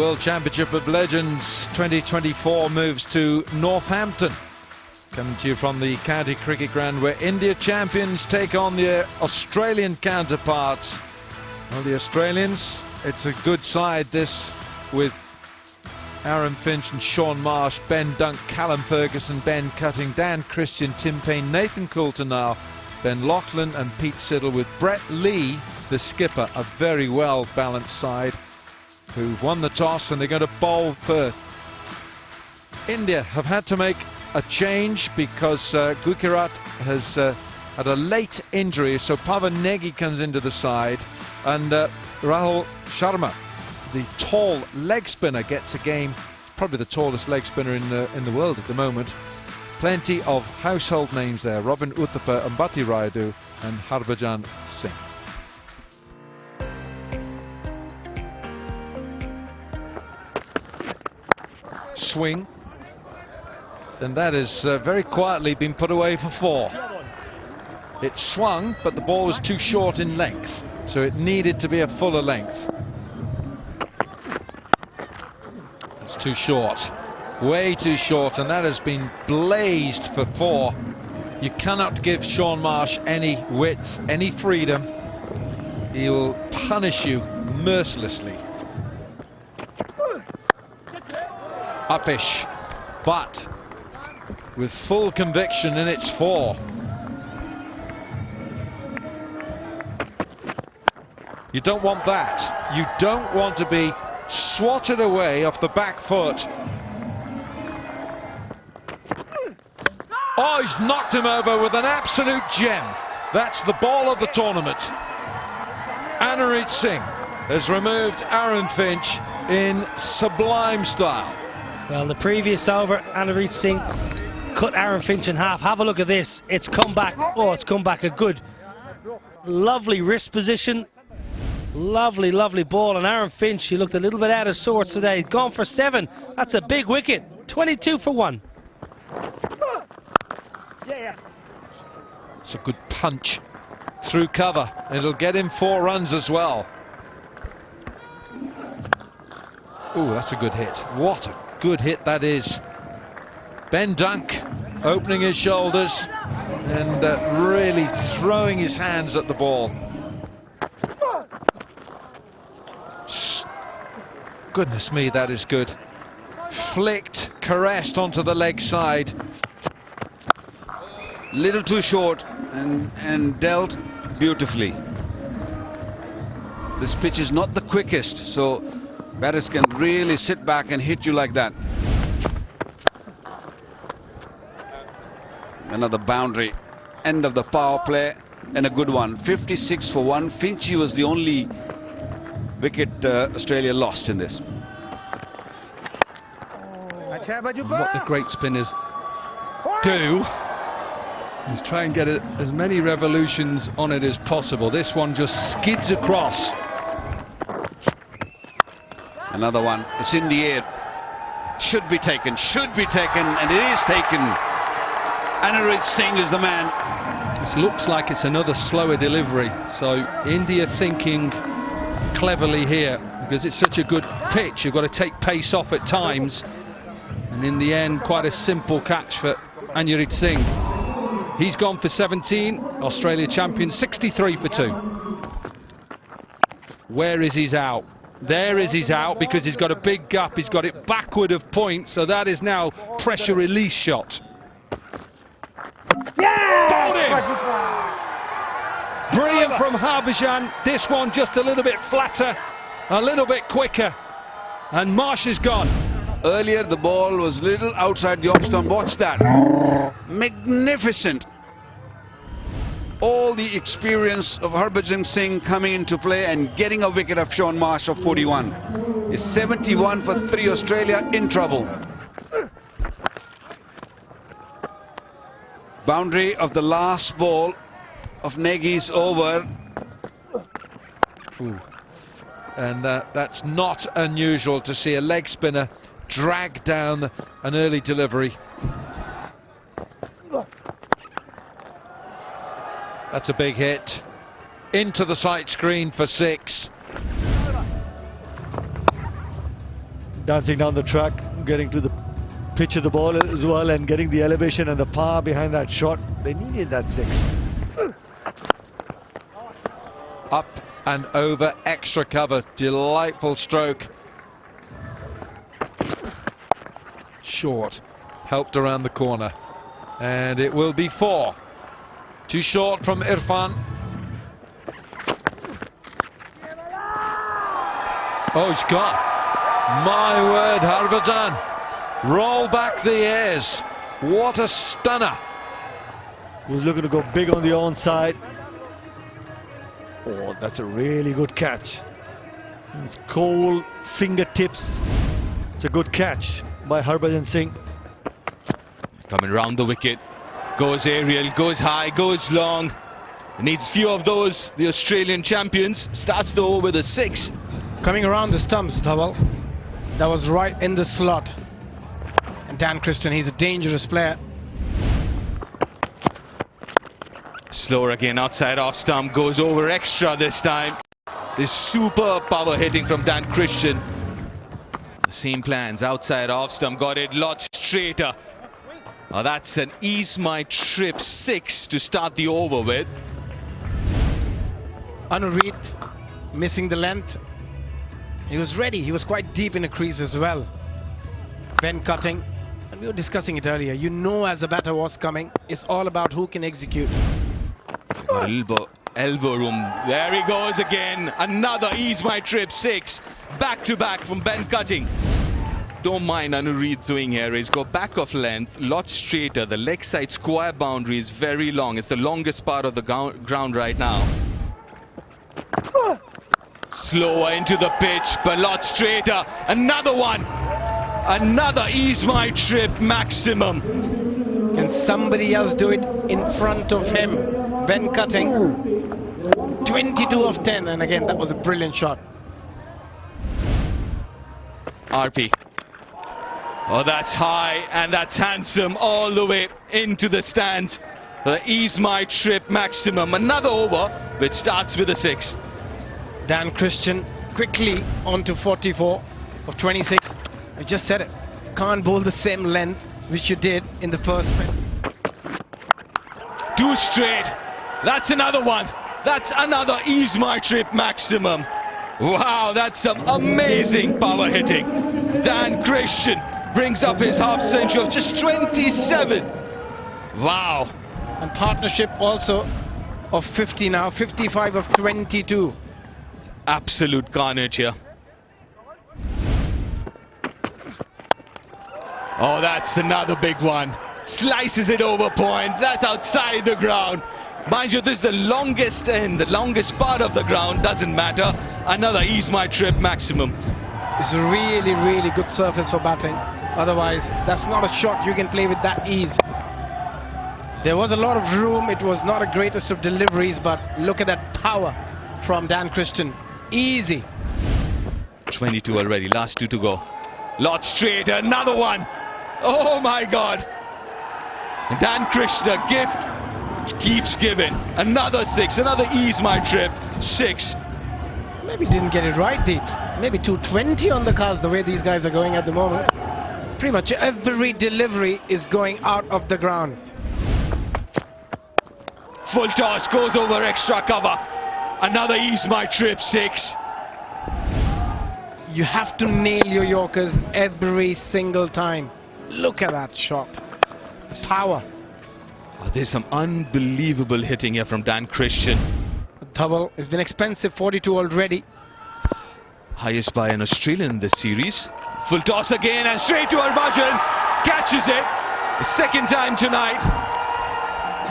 World Championship of Legends 2024 moves to Northampton. Coming to you from the County Cricket Ground, where India champions take on their Australian counterparts. Well, the Australians, it's a good side this, with Aaron Finch and Shaun Marsh, Ben Dunk, Callum Ferguson, Ben Cutting, Dan Christian, Tim Payne, Nathan Coulter now, Ben Loughlin and Pete Siddle, with Brett Lee, the skipper. A very well balanced side who've won the toss and they're going to bowl first. India have had to make a change because Gujarat has had a late injury, so Pavan Negi comes into the side, and Rahul Sharma, the tall leg spinner, gets a game. Probably the tallest leg spinner in the world at the moment. Plenty of household names there: Robin Uthappa, Ambati Rayudu and Harbhajan Singh. Swing, and that has very quietly been put away for 4. It swung, but the ball was too short in length, so it needed to be a fuller length. It's too short, way too short, and that has been blazed for 4. You cannot give Shaun Marsh any width, any freedom. He will punish you mercilessly. Uppish, but with full conviction, and it's 4. You don't want that. You don't want to be swatted away off the back foot. Oh, he's knocked him over with an absolute gem. That's the ball of the tournament. Anirudh Singh has removed Aaron Finch in sublime style. Well, the previous over, Anirudh Singh cut Aaron Finch in half. Have a look at this. It's come back. Oh, it's come back a good, lovely wrist position. Lovely, lovely ball. And Aaron Finch, he looked a little bit out of sorts today. Gone for 7. That's a big wicket. 22 for 1. It's a good punch through cover. It'll get him 4 runs as well. Ooh, that's a good hit. What a good hit that is. Ben Dunk opening his shoulders and really throwing his hands at the ball. Goodness me, that is good. Flicked, caressed onto the leg side. Little too short and dealt beautifully. This pitch is not the quickest, so batters can really sit back and hit you like that. Another boundary, end of the power play, and a good one. 56 for 1. Finchie was the only wicket Australia lost in this. What the great spinners do is try and get as many revolutions on it as possible. This one just skids across. Another one. It's in the air. Should be taken, and it is taken. Anirudh Singh is the man. This looks like it's another slower delivery. So India thinking cleverly here, because it's such a good pitch. You've got to take pace off at times. And in the end, quite a simple catch for Anirudh Singh. He's gone for 17. Australia champion, 63 for 2. Where is his out? There is his out, because he's got a big gap. He's got it backward of point, so that is now pressure release shot. Yeah! Brilliant from Harbhajan. This one just a little bit flatter, a little bit quicker, and Marsh is gone. Earlier the ball was little outside the off stump. Watch that. Magnificent. All the experience of Harbhajan Singh coming into play and getting a wicket of Shaun Marsh of 41. Is 71 for 3. Australia in trouble. Boundary of the last ball of Negi's over. Ooh. And that's not unusual to see a leg spinner drag down an early delivery. That's a big hit. Into the sight screen for 6. dancing down the track, getting to the pitch of the ball as well, and getting the elevation and the power behind that shot. They needed that 6. Up and over, extra cover, delightful stroke. Short, helped around the corner, and it will be 4. Too short from Irfan. Oh, he's gone. My word, Harbhajan. Roll back the airs. What a stunner. He was looking to go big on the onside. Oh, that's a really good catch. His cold fingertips. It's a good catch by Harbhajan Singh. Coming round the wicket. Goes aerial, goes high, goes long. Needs few of those. The Australian champions. Starts the over with a 6. Coming around the stumps, Dhawal. That was right in the slot. And Dan Christian, he's a dangerous player. Slower again, outside off stump, goes over extra this time. This super power hitting from Dan Christian. The same plans, outside off stump, got it lot straighter. Now that's an ease my trip 6 to start the over with. Anureed missing the length. He was ready, he was quite deep in the crease as well. Ben cutting, and we were discussing it earlier. You know as a batter what's coming. It's all about who can execute. Got a little elbow room. There he goes again. Another ease my trip 6. Back to back from Ben Cutting. Don't mind Anureed doing here. He's got back of length, lot straighter. The leg side square boundary is very long. It's the longest part of the ground right now. Slower into the pitch, but lot straighter. Another one. Another ease my trip maximum. Can somebody else do it in front of him? Ben Cutting. 22 of 10, and again that was a brilliant shot. RP. Oh, that's high and that's handsome all the way into the stands. The ease my trip maximum. Another over which starts with a 6. Dan Christian quickly onto 44 of 26. I just said it. Can't bowl the same length which you did in the first spin. 2 straight. That's another one. That's another ease my trip maximum. Wow, that's some amazing power hitting. Dan Christian brings up his half century of just 27. Wow. And partnership also of 50 now. 55 of 22. Absolute carnage here. Oh, that's another big one. Slices it over point. That's outside the ground. Mind you, this is the longest end, the longest part of the ground. Doesn't matter. Another ease my trip maximum. It's a really, really good surface for batting. Otherwise, that's not a shot you can play with that ease. There was a lot of room. It was not a greatest of deliveries, but look at that power from Dan Christian. Easy. 22 already, last 2 to go. Lot straight, another one. Oh my God. Dan Christian, a gift keeps giving. Another 6, another ease my trip 6. Maybe didn't get it right, Deep. Maybe 220 on the cards the way these guys are going at the moment. Pretty much every delivery is going out of the ground. Full toss, goes over extra cover. Another ease my trip 6. You have to nail your Yorkers every single time. Look at that shot. The power. Oh, there's some unbelievable hitting here from Dan Christian. Dhawal has been expensive, 42 already. Highest by an Australian in this series. Full toss again and straight to Harbhajan. Catches it. The second time tonight.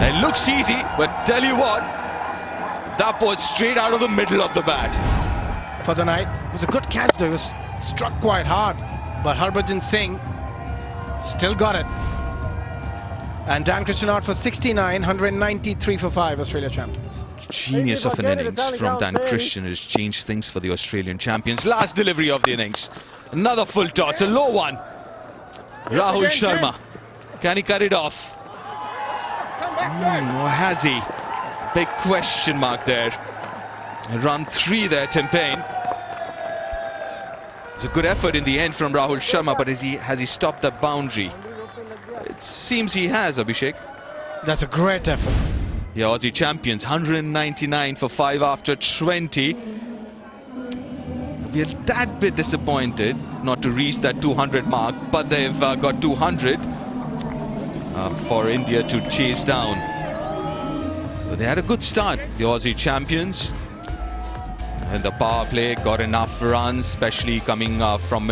It looks easy, but tell you what, that was straight out of the middle of the bat. For the night. It was a good catch though. It was struck quite hard. But Harbhajan Singh still got it. And Dan Christian out for 69, 193 for 5, Australia champions. Genius of an innings from Dan Christian has changed things for the Australian champions. Last delivery of the innings. Another full toss, a low one. Rahul Sharma. Can he cut it off? Or has he? Big question mark there. Run 3 there, Tim Payne. It's a good effort in the end from Rahul Sharma, but has he stopped that boundary? It seems he has, Abhishek. That's a great effort. The Aussie champions, 199 for 5 after 20. We're a tad bit disappointed not to reach that 200 mark, but they've got 200 for India to chase down. So they had a good start, the Aussie champions. And the power play got enough runs, especially coming from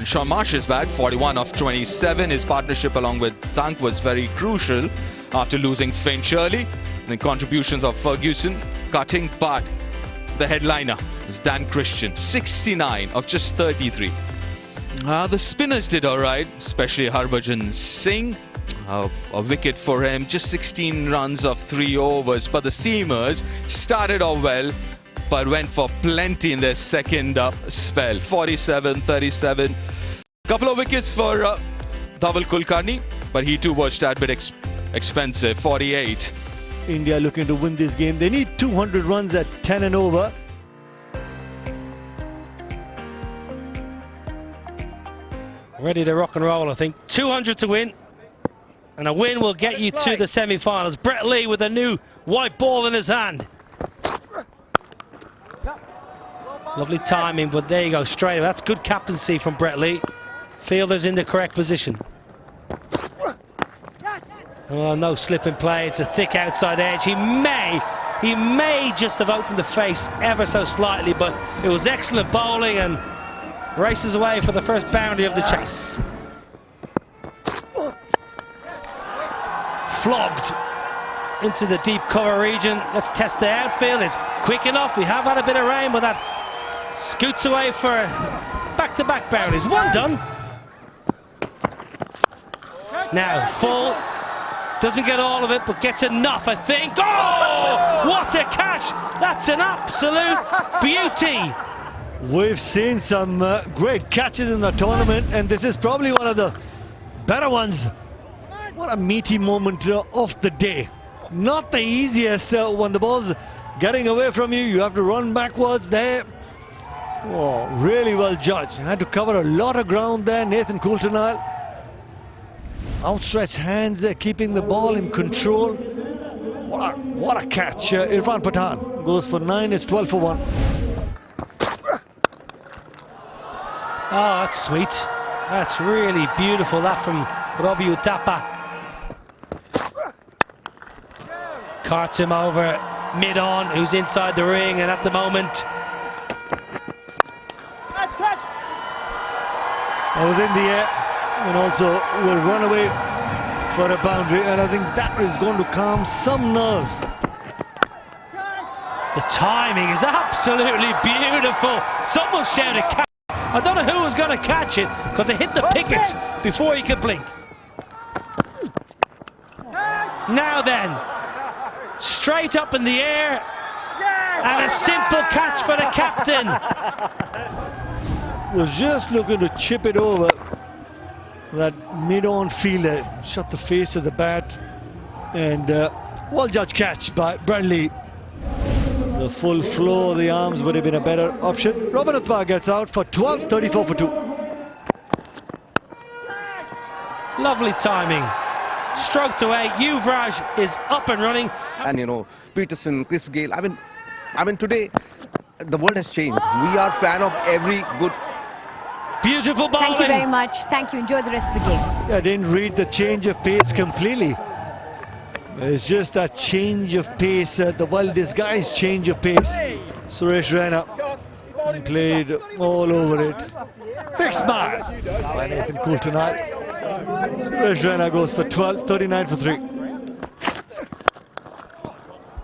Sean Marsh's bat, 41 of 27. His partnership along with Tank was very crucial after losing Finch early. And the contributions of Ferguson cutting, but the headliner is Dan Christian, 69 of just 33. The spinners did alright, especially Harbhajan Singh. A wicket for him, just 16 runs of 3 overs. But the seamers started off well, but went for plenty in their second spell. 47, 37. Couple of wickets for Dhaval Kulkarni, but he too was a bit expensive. 48. India looking to win this game. They need 200 runs at 10 and over. Ready to rock and roll, I think. 200 to win. And a win will get you to the semi-finals. Brett Lee with a new white ball in his hand. Lovely timing, but there you go, straight away. That's good captaincy from Brett Lee. Fielder's in the correct position. Oh, no slip in play. It's a thick outside edge. He may just have opened the face ever so slightly, but it was excellent bowling and races away for the first boundary of the chase. Flogged into the deep cover region. Let's test the outfield. It's quick enough. We have had a bit of rain, but that scoots away for back-to-back boundaries. One done. Now full. Doesn't get all of it, but gets enough, I think. Oh, what a catch! That's an absolute beauty. We've seen some great catches in the tournament, and this is probably one of the better ones. What a meaty moment of the day. Not the easiest when the ball's getting away from you. You have to run backwards there. Oh, really well judged. Had to cover a lot of ground there, Nathan Coulter. Outstretched hands there, keeping the ball in control. What a catch. Irfan Pathan goes for 9, it's 12 for 1. Oh, that's sweet. That's really beautiful, that from Robbie Uthappa. Carts him over mid-on, who's inside the ring, and at the moment... I was in the air and also will run away for a boundary, and I think that is going to calm some nerves. The timing is absolutely beautiful. Someone shouted catch. I don't know who was going to catch it because it hit the pickets before he could blink. Now then, straight up in the air and a simple catch for the captain. Was just looking to chip it over that mid-on fielder, shut the face of the bat, and well-judged catch by Bradley. The full flow of the arms would have been a better option. Robin Uthappa gets out for 12, 34 for 2. Lovely timing. Stroked away. Yuvraj is up and running. And you know, Peterson, Chris Gayle. I mean today the world has changed. We are fan of every good. Beautiful bowling. Thank you very much. Thank you. Enjoy the rest of the game. I didn't read the change of pace completely. It's just that change of pace, the well-disguised change of pace. Suresh Raina played all over it. Big smile by Nathan Coulter. Suresh Raina goes for 12, 39 for 3.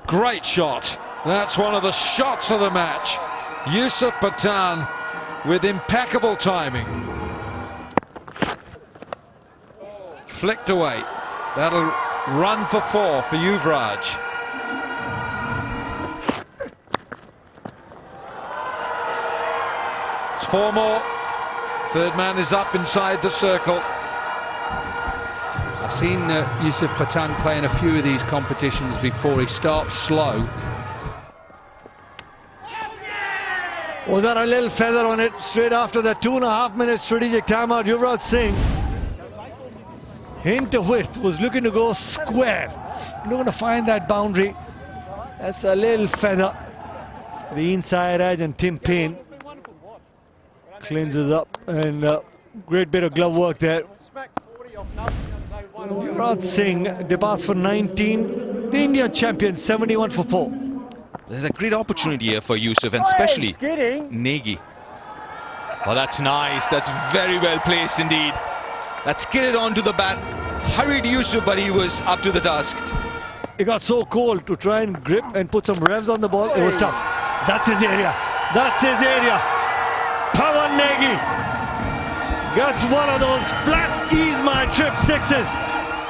Great shot. That's one of the shots of the match. Yusuf Pathan with impeccable timing. Flicked away. That'll run for 4 for Yuvraj. It's 4 more. Third man is up inside the circle. I've seen Yusuf Pathan play in a few of these competitions before. He starts slow. Oh, got a little feather on it straight after that 2.5 minute strategic timeout. Yuvraj Singh, hint of width, was looking to go square. Not going to find that boundary. That's a little feather. The inside edge, and Tim Payne cleanses up, and great bit of glove work there. Yuvraj Singh departs for 19. The India champion, 71 for 4. There's a great opportunity here for Yusuf, and especially Negi. Oh, that's nice. That's very well placed indeed. That skidded onto the bat. Hurried Yusuf, but he was up to the task. It got so cold to try and grip and put some revs on the ball. It was tough. That's his area. That's his area. Pawan Negi gets one of those flat ease my trip sixes.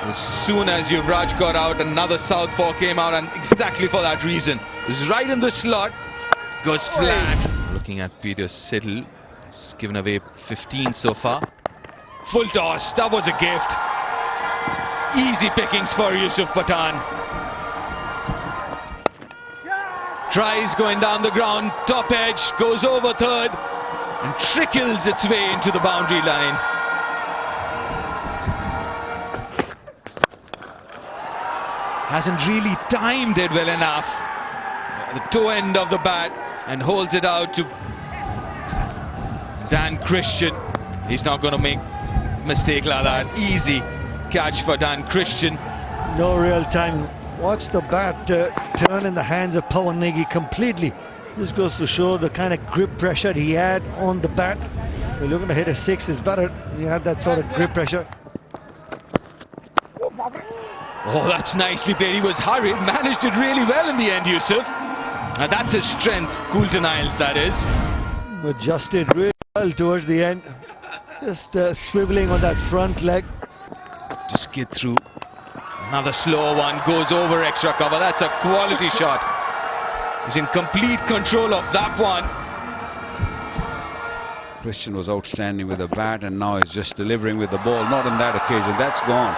As soon as Yuvraj got out, another southpaw came out, and exactly for that reason. It was right in the slot, goes flat. Looking at Peter Siddle, he's given away 15 so far. Full toss, that was a gift. Easy pickings for Yusuf Pathan. Tries going down the ground, top edge, goes over third, and trickles its way into the boundary line. Hasn't really timed it well enough. The toe end of the bat, and holds it out to Dan Christian. He's not going to make a mistake like that. Easy catch for Dan Christian. No real time. Watch the bat turn in the hands of Pawan Negi completely. This goes to show the kind of grip pressure he had on the bat. If you're looking to hit a 6, it's better you have that sort of grip pressure. Oh, that's nicely played. He was hurried, managed it really well in the end, Yusuf. And that's his strength, Cool Denials, that is. Adjusted really well towards the end. Just swiveling on that front leg. To skid through. Another slow one, goes over extra cover. That's a quality shot. He's in complete control of that one. Christian was outstanding with the bat, and now he's just delivering with the ball. Not on that occasion. That's gone.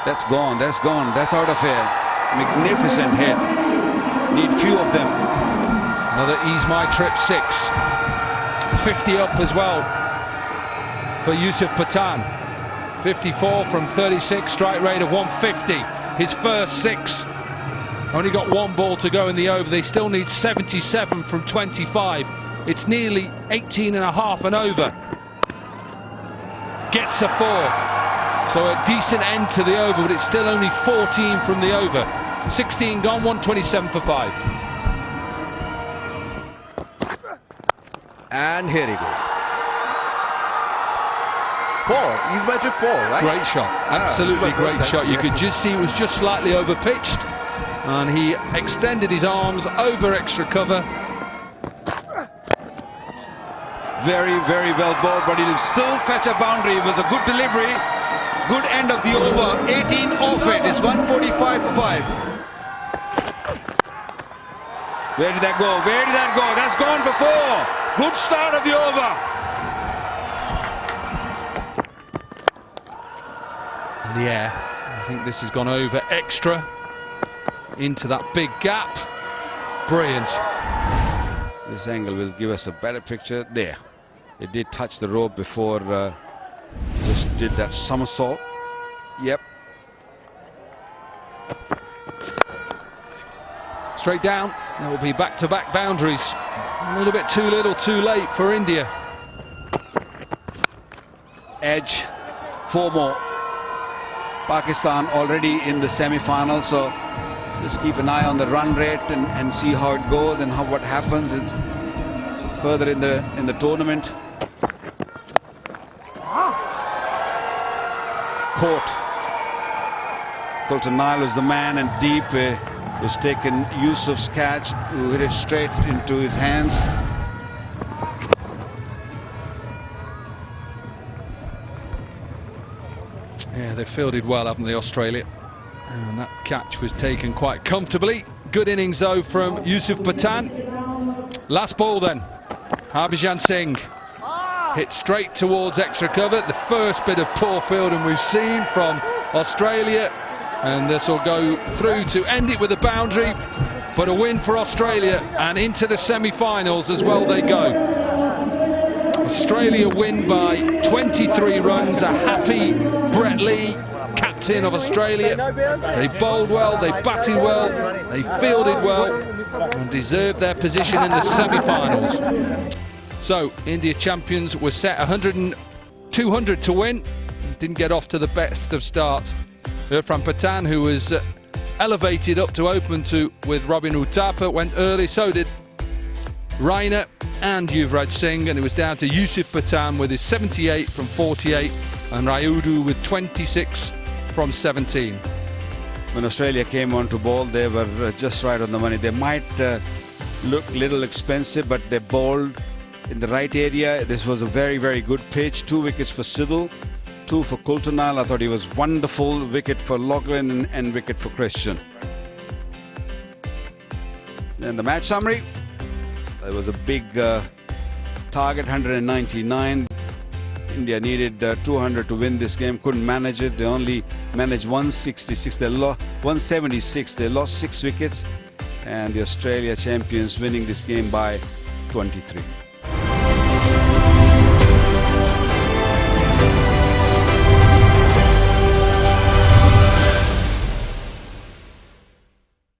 That's gone. That's gone. That's out of here. Magnificent hit. Need few of them. Another Ease My Trip 6. 50 up as well for Yusuf Pathan. 54 from 36, strike rate of 150. His first 6. Only got one ball to go in the over. They still need 77 from 25. It's nearly 18 and a half and over. Gets a 4. So a decent end to the over, but it's still only 14 from the over. 16 gone, 127 for 5. And here he goes. 4. He's my trip 4, right? Great shot. Absolutely great shot. You could just see it was just slightly over pitched, and he extended his arms over extra cover. Very, very well bowled, but he'll still fetch a boundary. It was a good delivery. Good end of the over. 18 off it. It's 145 for 5. Where did that go? Where did that go? That's gone for 4. Good start of the over. In the air. I think this has gone over extra into that big gap. Brilliant. This angle will give us a better picture. There. It did touch the rope before just did that somersault. Yep. Straight down. That will be back-to-back boundaries. A little bit too little, too late for India. Edge. 4 more. Pakistan already in the semi-final, so just keep an eye on the run rate and see how it goes and what happens further in the tournament. Caught. Colton Nile was the man, and deep was taken Yusuf's catch, who hit it straight into his hands. Yeah, they fielded well, haven't they, Australia? And that catch was taken quite comfortably. Good innings, though, from Yusuf Pathan. Last ball, then. Harbhajan Singh hit straight towards extra cover. The first bit of poor fielding we've seen from Australia. And this will go through to end it with a boundary. but a win for Australia, and into the semi-finals as well they go. Australia win by 23 runs. A happy Brett Lee, captain of Australia. They bowled well, they batted well, they fielded well, and deserved their position in the semi-finals. So India champions were set 200 to win. Didn't get off to the best of starts. Irfan Pathan, who was elevated up to open with Robin Uthappa, went early. So did Raina and Yuvraj Singh, and it was down to Yusuf Pathan with his 78 from 48 and Rayudu with 26 from 17. When Australia came on to bowl, they were just right on the money. They might look a little expensive, but they bowled in the right area. This was a very, very good pitch. 2 wickets for Sidhu, 2 for Kultanal. I thought he was wonderful. Wicket for Lachlan and wicket for Christian. And the match summary. There was a big target, 199. India needed 200 to win this game. Couldn't manage it. They only managed 166. They lost 176. They lost 6 wickets. And the Australia champions winning this game by 23.